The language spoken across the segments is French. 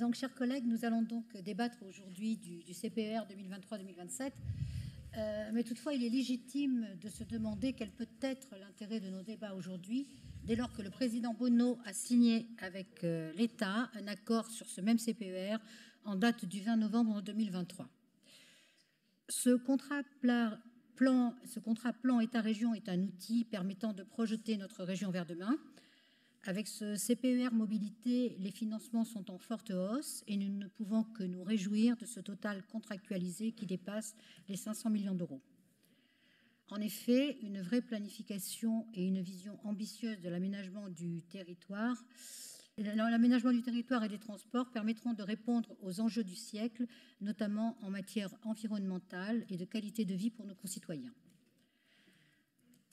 Donc, chers collègues, nous allons donc débattre aujourd'hui du CPER 2023-2027. Mais toutefois, il est légitime de se demander quel peut être l'intérêt de nos débats aujourd'hui, dès lors que le président Bonneau a signé avec l'État un accord sur ce même CPER en date du 20 novembre 2023. Ce contrat plan État-région est un outil permettant de projeter notre région vers demain. Avec ce CPER mobilité, les financements sont en forte hausse et nous ne pouvons que nous réjouir de ce total contractualisé qui dépasse les 500 millions d'euros. En effet, une vraie planification et une vision ambitieuse de l'aménagement du territoire et des transports permettront de répondre aux enjeux du siècle, notamment en matière environnementale et de qualité de vie pour nos concitoyens.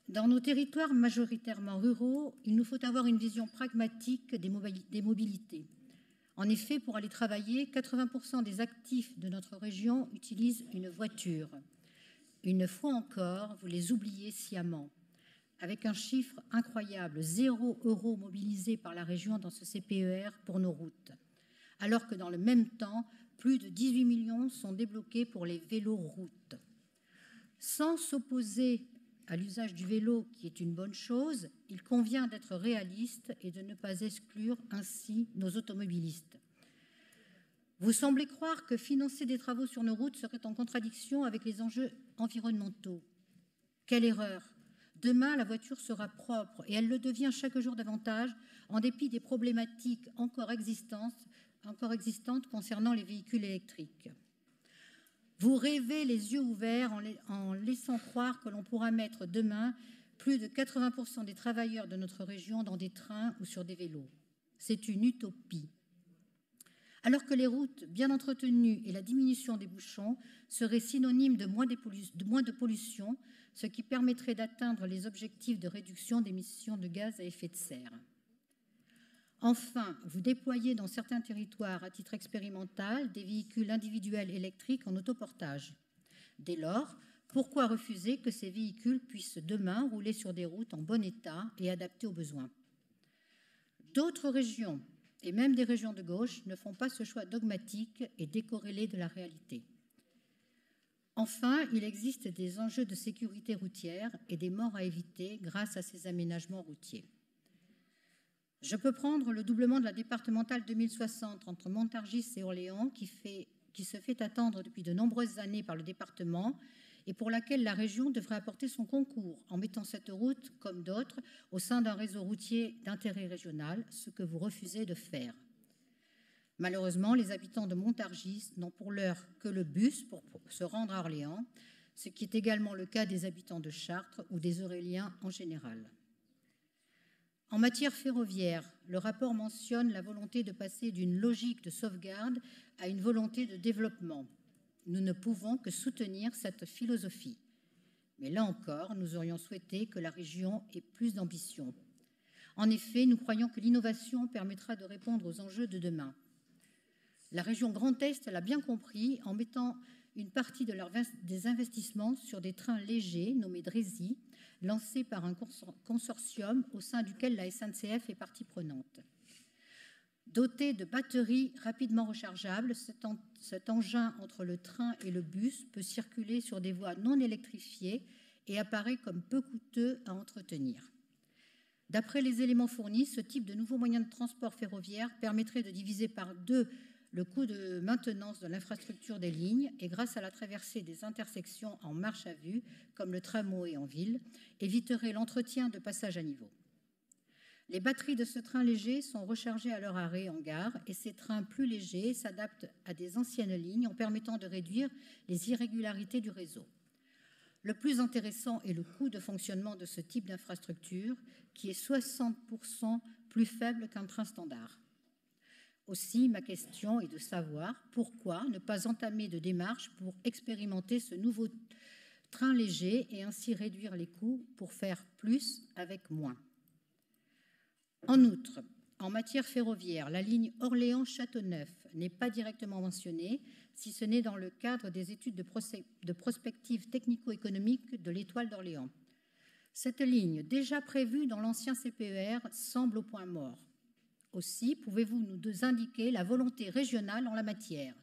Dans nos territoires majoritairement ruraux, il nous faut avoir une vision pragmatique des mobilités. En effet, pour aller travailler, 80% des actifs de notre région utilisent une voiture. Une fois encore, vous les oubliez sciemment. Avec un chiffre incroyable, 0 € mobilisés par la région dans ce CPER pour nos routes. Alors que dans le même temps, plus de 18 millions sont débloqués pour les véloroutes. Sans s'opposer à l'usage du vélo, qui est une bonne chose, il convient d'être réaliste et de ne pas exclure ainsi nos automobilistes. Vous semblez croire que financer des travaux sur nos routes serait en contradiction avec les enjeux environnementaux. Quelle erreur! Demain, la voiture sera propre et elle le devient chaque jour davantage en dépit des problématiques encore existantes concernant les véhicules électriques. Vous rêvez les yeux ouverts en laissant croire que l'on pourra mettre demain plus de 80% des travailleurs de notre région dans des trains ou sur des vélos. C'est une utopie. Alors que les routes bien entretenues et la diminution des bouchons seraient synonymes de moins de pollution, ce qui permettrait d'atteindre les objectifs de réduction d'émissions de gaz à effet de serre. Enfin, vous déployez dans certains territoires, à titre expérimental, des véhicules individuels électriques en autoportage. Dès lors, pourquoi refuser que ces véhicules puissent demain rouler sur des routes en bon état et adaptées aux besoins? D'autres régions, et même des régions de gauche, ne font pas ce choix dogmatique et décorrélé de la réalité. Enfin, il existe des enjeux de sécurité routière et des morts à éviter grâce à ces aménagements routiers. Je peux prendre le doublement de la départementale 2060 entre Montargis et Orléans qui se fait attendre depuis de nombreuses années par le département et pour laquelle la région devrait apporter son concours en mettant cette route, comme d'autres, au sein d'un réseau routier d'intérêt régional, ce que vous refusez de faire. Malheureusement, les habitants de Montargis n'ont pour l'heure que le bus pour se rendre à Orléans, ce qui est également le cas des habitants de Chartres ou des Auréliens en général. En matière ferroviaire, le rapport mentionne la volonté de passer d'une logique de sauvegarde à une volonté de développement. Nous ne pouvons que soutenir cette philosophie. Mais là encore, nous aurions souhaité que la région ait plus d'ambition. En effet, nous croyons que l'innovation permettra de répondre aux enjeux de demain. La région Grand Est l'a bien compris en mettant une partie des investissements sur des trains légers nommés Drési, lancés par un consortium au sein duquel la SNCF est partie prenante. Doté de batteries rapidement rechargeables, cet engin entre le train et le bus peut circuler sur des voies non électrifiées et apparaît comme peu coûteux à entretenir. D'après les éléments fournis, ce type de nouveau moyen de transport ferroviaire permettrait de diviser par 2 le coût de maintenance de l'infrastructure des lignes et grâce à la traversée des intersections en marche à vue, comme le tramway en ville, éviterait l'entretien de passage à niveau. Les batteries de ce train léger sont rechargées à leur arrêt en gare et ces trains plus légers s'adaptent à des anciennes lignes en permettant de réduire les irrégularités du réseau. Le plus intéressant est le coût de fonctionnement de ce type d'infrastructure qui est 60% plus faible qu'un train standard. Aussi, ma question est de savoir pourquoi ne pas entamer de démarche pour expérimenter ce nouveau train léger et ainsi réduire les coûts pour faire plus avec moins. En outre, en matière ferroviaire, la ligne Orléans-Châteauneuf n'est pas directement mentionnée, si ce n'est dans le cadre des études de prospective technico-économique de l'Étoile d'Orléans. Cette ligne, déjà prévue dans l'ancien CPER, semble au point mort. Aussi, pouvez-vous nous indiquer la volonté régionale en la matière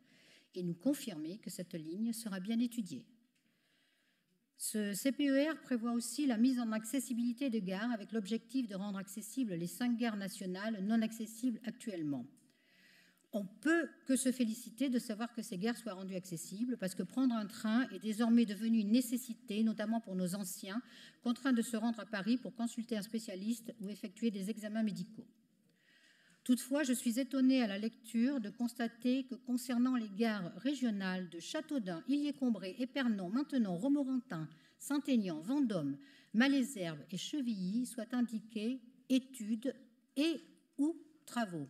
et nous confirmer que cette ligne sera bien étudiée? Ce CPER prévoit aussi la mise en accessibilité de gares avec l'objectif de rendre accessibles les 5 gares nationales non accessibles actuellement. On ne peut que se féliciter de savoir que ces gares soient rendues accessibles parce que prendre un train est désormais devenu une nécessité, notamment pour nos anciens, contraints de se rendre à Paris pour consulter un spécialiste ou effectuer des examens médicaux. Toutefois, je suis étonnée à la lecture de constater que concernant les gares régionales de Châteaudun, Illier-Combré, Épernon, Maintenon, Romorantin, Saint-Aignan, Vendôme, Malesherbes et Chevilly soit indiqué études et ou travaux,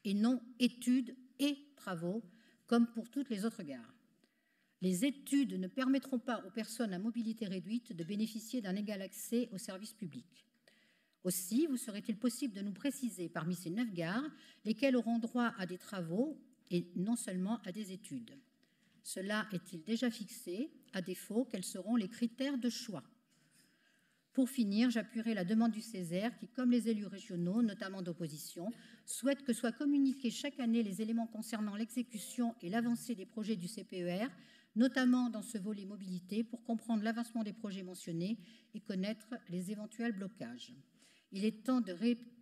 et non études et travaux, comme pour toutes les autres gares. Les études ne permettront pas aux personnes à mobilité réduite de bénéficier d'un égal accès aux services publics. Aussi, vous serait-il possible de nous préciser, parmi ces 9 gares, lesquelles auront droit à des travaux et non seulement à des études? Cela est-il déjà fixé? À défaut, quels seront les critères de choix? Pour finir, j'appuierai la demande du Césaire qui, comme les élus régionaux, notamment d'opposition, souhaite que soient communiqués chaque année les éléments concernant l'exécution et l'avancée des projets du CPER, notamment dans ce volet mobilité, pour comprendre l'avancement des projets mentionnés et connaître les éventuels blocages. Il est temps de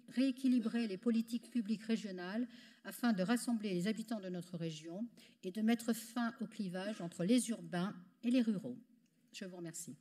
rééquilibrer les politiques publiques régionales afin de rassembler les habitants de notre région et de mettre fin au clivage entre les urbains et les ruraux. Je vous remercie.